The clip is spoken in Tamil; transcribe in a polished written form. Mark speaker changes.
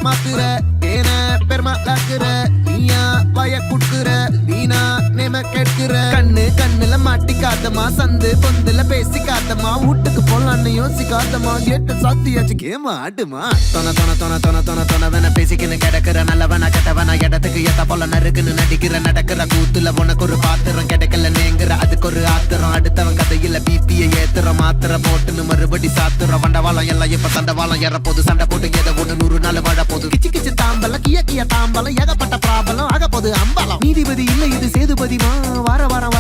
Speaker 1: மாத்துற ஏன பெருமாக்குற நீயா வய குடுக்குற நீனா நேம கேட்கிற கண்ணு கண்ணுல மாட்டிக்காதமா சந்து பொந்துல பேசி காத்தமா வீட்டுக்கு போலான்னு யோசிக்காதமா கேட்டு சாத்தியாச்சு கேமா ஆட்டுமா தொன தொன தொன தொன தொன தொனவன பேசிக்கின்னு கிடக்குற நல்லவனா கெட்டவனா இடத்துக்கு ஏத்த போல நறுக்குன்னு நடிக்கிற நடக்கிற கூத்துல உனக்கு ஒரு பாத்திரம் கிடைக்கல நேங்குற அதுக்கு ஒரு ஆத்திரம் அடுத்தவன் கதையில பிபியை ஏத்துற மாத்திர போட்டுன்னு மறுபடி சாத்துற வண்டவாளம் எல்லாம் இப்ப தண்டவாளம் ஏறப்போது சண்டை போட்டு ஏதோ ஒண்ணு 100 நாள் வாழ போது கிச்சு கிச்சு தாம்பல கிய கிய தாம்பலம் ஏகப்பட்ட பிராபலம் ஆக போது அம்பலம் நீதிபதி இல்ல இது சேதுபதிமா வார வாரம்